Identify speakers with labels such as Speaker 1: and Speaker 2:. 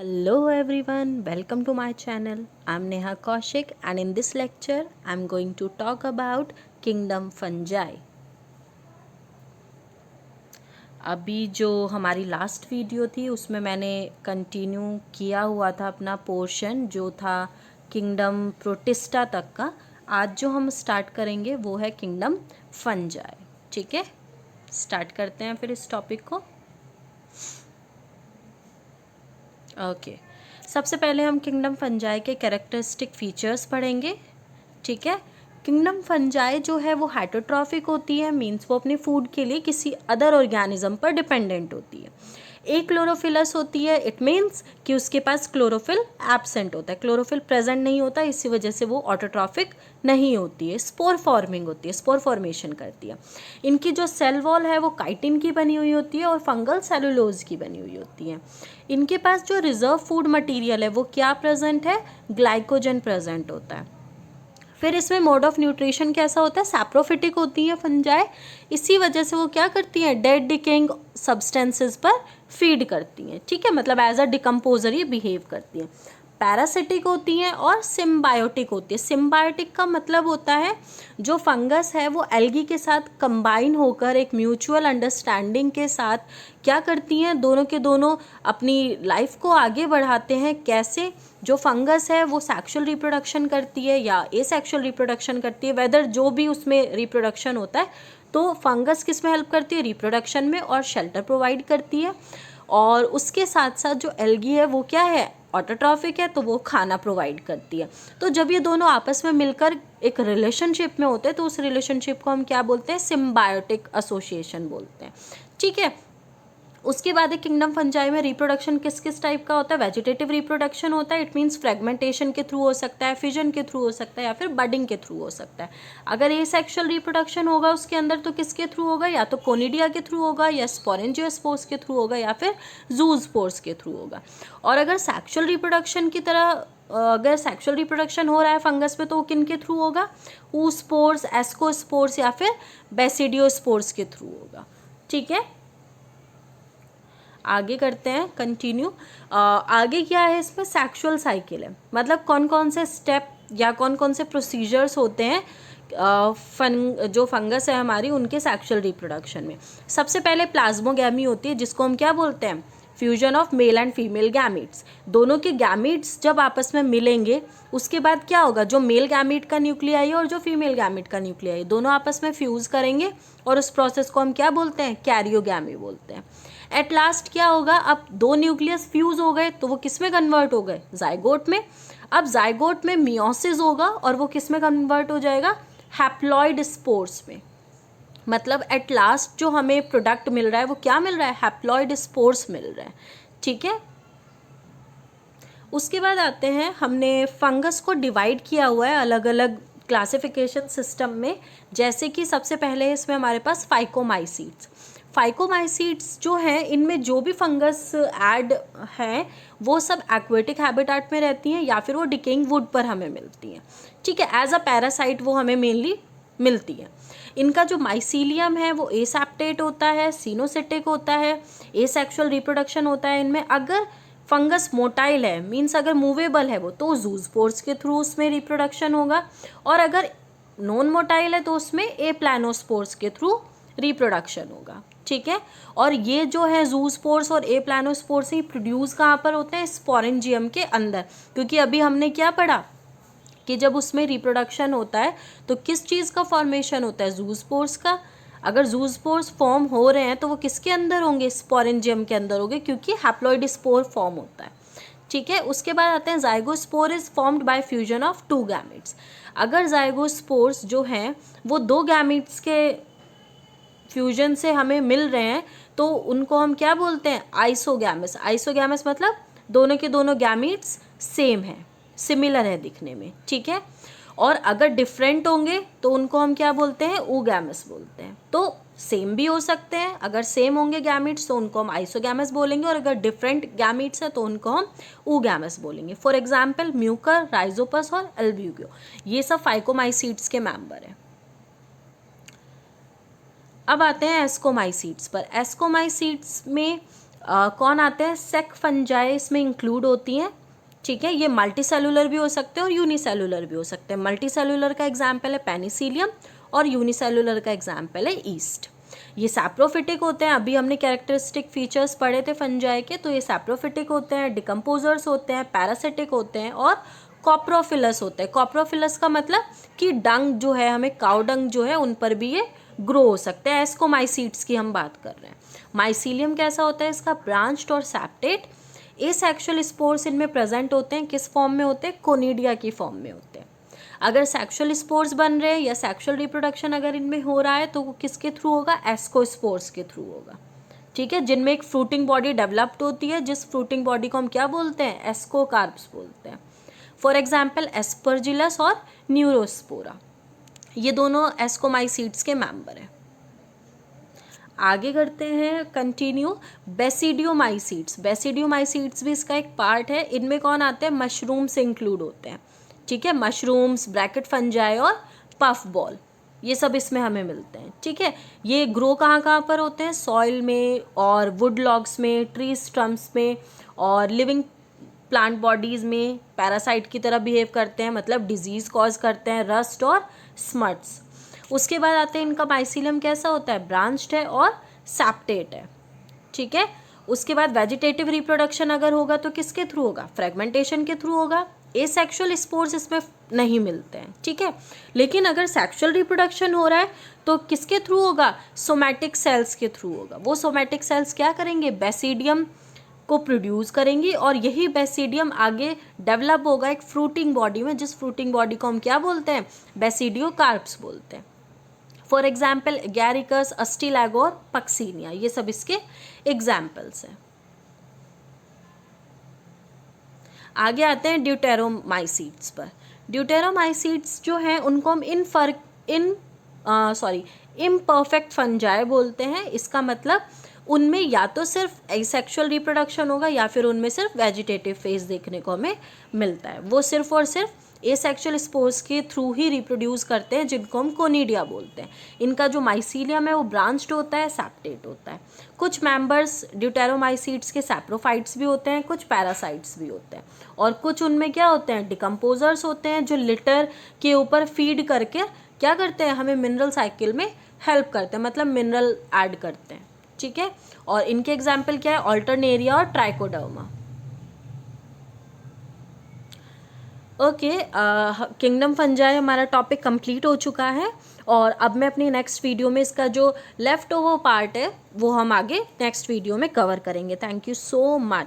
Speaker 1: Hello everyone, welcome to my channel. I'm Neha Kaushik and in this lecture I'm going to talk about kingdom fungi. अभी जो हमारी last video थी उसमें मैंने continue किया हुआ था अपना पोर्शन जो था किंगडम प्रोटिस्टा तक का। आज जो हम स्टार्ट करेंगे वो है किंगडम फंजाई। ठीक है, स्टार्ट करते हैं फिर इस टॉपिक को। ओके सबसे पहले हम किंगडम फंजाई के कैरेक्टरिस्टिक फीचर्स पढ़ेंगे। ठीक है, किंगडम फंजाई जो है वो हेटरोट्रॉफिक होती है, मींस वो अपने फूड के लिए किसी अदर ऑर्गेनिज्म पर डिपेंडेंट होती है। एक क्लोरोफिलस होती है, इट मीन्स कि उसके पास क्लोरोफिल एब्सेंट होता है, क्लोरोफिल प्रेजेंट नहीं होता, इसी वजह से वो ऑटोट्रॉफिक नहीं होती है। स्पोर फॉर्मिंग होती है, स्पोर फॉर्मेशन करती है। इनकी जो सेल वॉल है वो काइटिन की बनी हुई होती है और फंगल सेलुलोज की बनी हुई होती है। इनके पास जो रिजर्व फूड मटेरियल है वो क्या प्रेजेंट है, ग्लाइकोजन प्रेजेंट होता है। फिर इसमें मोड ऑफ न्यूट्रिशन कैसा होता है, सैप्रोफिटिक होती है फंजाई, इसी वजह से वो क्या करती हैं, डेड डिकेइंग सब्सटेंसेस पर फीड करती हैं। ठीक है, मतलब एज अ डिकम्पोजर ये बिहेव करती हैं। पैरासिटिक होती हैं और सिम्बायोटिक होती है। सिम्बायोटिक का मतलब होता है जो फंगस है वो एल्गी के साथ कंबाइन होकर एक म्यूचुअल अंडरस्टैंडिंग के साथ क्या करती हैं, दोनों के दोनों अपनी लाइफ को आगे बढ़ाते हैं। कैसे, जो फंगस है वो सेक्सुअल रिप्रोडक्शन करती है या एसेक्सुअल रिप्रोडक्शन करती है, वेदर जो भी उसमें रिप्रोडक्शन होता है, तो फंगस किस में हेल्प करती है, रिप्रोडक्शन में, और शेल्टर प्रोवाइड करती है। और उसके साथ साथ जो एल्गी है वो क्या है, ऑटोट्रॉफिक है, तो वो खाना प्रोवाइड करती है। तो जब ये दोनों आपस में मिलकर एक रिलेशनशिप में होते हैं तो उस रिलेशनशिप को हम क्या बोलते हैं, सिम्बायोटिक एसोसिएशन बोलते हैं। ठीक है, उसके बाद एक किंगडम फंजाई में रिप्रोडक्शन किस किस टाइप का होता है, वेजिटेटिव रिप्रोडक्शन होता है, इट मीन्स फ्रेगमेंटेशन के थ्रू हो सकता है, फिजन के थ्रू हो सकता है, या फिर बडिंग के थ्रू हो सकता है। अगर ये सेक्शुअल रिप्रोडक्शन होगा उसके अंदर तो किसके थ्रू होगा, या तो कोनिडिया के थ्रू होगा, या स्पोरेंजियोस्पोर्स के थ्रू होगा, या फिर जूस्पोर्स के थ्रू होगा। और अगर सेक्शुअल रिप्रोडक्शन की तरह अगर सेक्सुअल रिप्रोडक्शन हो रहा है फंगस पे तो वो किन के थ्रू होगा, ऊस्पोर्स, एस्कोस्पोर्स या फिर बेसिडियोस्पोर्स के थ्रू होगा। ठीक है, आगे करते हैं कंटिन्यू। आगे क्या है इसमें, सेक्सुअल साइकिल है, मतलब कौन कौन से स्टेप या कौन कौन से प्रोसीजर्स होते हैं जो फंगस है हमारी उनके सेक्सुअल रिप्रोडक्शन में। सबसे पहले प्लाज्मोगैमी होती है जिसको हम क्या बोलते हैं, fusion of male and female gametes. दोनों के गैमीट्स जब आपस में मिलेंगे उसके बाद क्या होगा, जो मेल गैमीट का न्यूक्लियाई और जो फीमेल गैमीट का न्यूक्लियाई दोनों आपस में फ्यूज करेंगे और उस प्रोसेस को हम क्या बोलते हैं, कैरियोगैमी बोलते हैं। एट लास्ट क्या होगा, अब दो न्यूक्लियस फ्यूज हो गए तो वो किस में कन्वर्ट हो गए, जाइगोट में। अब जाइगोट में मियोसिस होगा और वो किस में कन्वर्ट हो जाएगा, हैप्लॉइड स्पोर्स में। मतलब एट लास्ट जो हमें प्रोडक्ट मिल रहा है वो क्या मिल रहा है, हैप्लॉइड स्पोर्स मिल रहा है। ठीक है, उसके बाद आते हैं, हमने फंगस को डिवाइड किया हुआ है अलग अलग क्लासिफिकेशन सिस्टम में। जैसे कि सबसे पहले इसमें हमारे पास फाइकोमाइसीड्स। फाइकोमाइसीड्स जो हैं इनमें जो भी फंगस ऐड हैं वो सब एक्वेटिक हैबिटेट में रहती हैं या फिर वो डिकेइंग वुड पर हमें मिलती हैं। ठीक है, एज अ पैरासाइट वो हमें मेनली मिलती है। इनका जो माइसीलियम है वो एसेप्टेट होता है, सिनोसिटिक होता है, एसेक्सुअल रिप्रोडक्शन होता है इनमें। अगर फंगस मोटाइल है, मीन्स अगर मूवेबल है वो, तो जूस्पोर्स के थ्रू उसमें रिप्रोडक्शन होगा, और अगर नॉन मोटाइल है तो उसमें ए प्लानोस्पोर्स के थ्रू रिप्रोडक्शन होगा। ठीक है, और ये जो है जूस्पोर्स और ए प्लानोस्पोर्स ही प्रोड्यूस कहाँ पर होते हैं, स्पोरेंजियम के अंदर। क्योंकि अभी हमने क्या पढ़ा कि जब उसमें रिप्रोडक्शन होता है तो किस चीज़ का फॉर्मेशन होता है, जूस्पोर्स का। अगर जूस्पोर्स फॉर्म हो रहे हैं तो वो किसके अंदर होंगे, स्पोरेंजियम के अंदर होंगे, क्योंकि हैप्लॉइड स्पोर फॉर्म होता है। ठीक है, उसके बाद आते हैं zygospore is formed by fusion of two gametes. अगर जाइगोस्पोर्स जो हैं वो दो गैमेट्स के फ्यूजन से हमें मिल रहे हैं तो उनको हम क्या बोलते हैं, आइसोगैमस। आइसोगैमस मतलब दोनों के दोनों गैमीट्स सेम है, सिमिलर है दिखने में। ठीक है, और अगर डिफरेंट होंगे तो उनको हम क्या बोलते हैं, ऊगैमस बोलते हैं। तो सेम भी हो सकते हैं, अगर सेम होंगे गैमीट्स तो उनको हम आइसोगैमस बोलेंगे, और अगर डिफरेंट गैमीट्स हैं तो उनको हम ऊगैमस बोलेंगे। फॉर एग्जाम्पल म्यूकर, राइजोपस और एल्ब्यूगियो, ये सब फाइकोमाइसीड्स के मेंबर हैं। अब आते हैं एस्कोमाइसीड्स पर। एस्कोमाइसीड्स में कौन आते हैं, सेक फंजाई इसमें इंक्लूड होती हैं, ठीक है। ये मल्टी सेलुलर भी हो सकते हैं और यूनिसेलुलर भी हो सकते हैं। मल्टी सेलुलर का एग्जाम्पल है पेनिसिलियम और यूनिसेलुलर का एग्जाम्पल है ईस्ट। ये सैप्रोफिटिक होते हैं, अभी हमने कैरेक्टरिस्टिक फीचर्स पढ़े थे फंजाई के, तो ये सैप्रोफिटिक होते हैं, डिकम्पोजर्स होते हैं, पैरासिटिक होते हैं और कॉप्रोफिलस होते हैं। कॉप्रोफिलस का मतलब कि डंग जो है, हमें काउ डंग जो है उन पर भी ये ग्रो हो सकते हैं। एस्कोमाइसीट्स की हम बात कर रहे हैं। माइसीलियम कैसा होता है इसका, ब्रांच्ड और सैप्टेट। एसेक्सुअल स्पोर्स इनमें प्रेजेंट होते हैं, किस फॉर्म में होते हैं, कोनिडिया की फॉर्म में होते हैं। अगर सेक्सुअल स्पोर्स बन रहे हैं या सेक्सुअल रिप्रोडक्शन अगर इनमें हो रहा है तो वो किसके थ्रू होगा, एस्कोस्पोर्स के थ्रू होगा, ठीक है। जिनमें एक फ्रूटिंग बॉडी डेवलप्ड होती है, जिस फ्रूटिंग बॉडी को हम क्या बोलते हैं, एस्कोकार्प्स बोलते हैं। फॉर एग्जाम्पल एस्परजिलस और न्यूरोस्पोरा, ये दोनों एस्कोमाइसीट्स के मेंबर हैं। आगे करते हैं कंटिन्यू। बेसिडियोमाइसीट्स, बेसिडियोमाइसीट्स भी इसका एक पार्ट है। इनमें कौन आते हैं, मशरूम से इंक्लूड होते हैं, ठीक है। मशरूम्स, ब्रैकेट फंजाई और पफ बॉल, ये सब इसमें हमें मिलते हैं, ठीक है। ये ग्रो कहाँ कहाँ पर होते हैं, सॉइल में और वुड लॉग्स में, ट्री स्टम्प्स में और लिविंग प्लांट बॉडीज़ में। पैरासाइट की तरह बिहेव करते हैं, मतलब डिजीज़ कॉज करते हैं, रस्ट और स्मट्स। उसके बाद आते हैं इनका माइसीलियम कैसा होता है, ब्रांच्ड है और सैप्टेट है, ठीक है। उसके बाद वेजिटेटिव रिप्रोडक्शन अगर होगा तो किसके थ्रू होगा, फ्रेगमेंटेशन के थ्रू होगा। एसेक्सुअल स्पोर्स इसमें नहीं मिलते हैं, ठीक है। लेकिन अगर सेक्सुअल रिप्रोडक्शन हो रहा है तो किसके थ्रू होगा, सोमैटिक सेल्स के थ्रू होगा। वो सोमैटिक सेल्स क्या करेंगे, बेसिडियम को प्रोड्यूस करेंगी और यही बेसिडियम आगे डेवलप होगा एक फ्रूटिंग बॉडी में, जिस फ्रूटिंग बॉडी को हम क्या बोलते हैं, बेसिडियोकार्प्स बोलते हैं। फॉर एग्जाम्पल एगैरिकस, अस्टिलैगो और पक्सीनिया, ये सब इसके एग्जाम्पल्स हैं। आगे आते हैं ड्यूटेरोमाइसीट्स पर। ड्यूटेरोमाइसीट्स जो हैं उनको हम इम्परफेक्ट फंजाई बोलते हैं। इसका मतलब उनमें या तो सिर्फ एसेक्सुअल रिप्रोडक्शन होगा या फिर उनमें सिर्फ वेजिटेटिव फेज देखने को हमें मिलता है। वो सिर्फ और सिर्फ एसेक्सुअल स्पोर्स के थ्रू ही रिप्रोड्यूस करते हैं, जिनको हम कोनिडिया बोलते हैं। इनका जो माइसीलियम है वो ब्रांच्ड होता है, सैप्टेट होता है। कुछ मेंबर्स ड्यूटेरोमाइसीट्स के सैप्रोफाइट्स भी होते हैं, कुछ पैरासाइट्स भी होते हैं और कुछ उनमें क्या होते हैं, डिकम्पोजर्स होते हैं, जो लिटर के ऊपर फीड करके क्या करते हैं, हमें मिनरल साइकिल में हेल्प करते हैं, मतलब मिनरल ऐड करते हैं, ठीक है। और इनके एग्जाम्पल क्या है, ऑल्टरनेरिया और ट्राइकोडर्मा। ओके, किंगडम फंजाई हमारा टॉपिक कंप्लीट हो चुका है और अब मैं अपनी नेक्स्ट वीडियो में इसका जो लेफ्ट ओवर पार्ट है वो हम आगे नेक्स्ट वीडियो में कवर करेंगे। Thank you so much.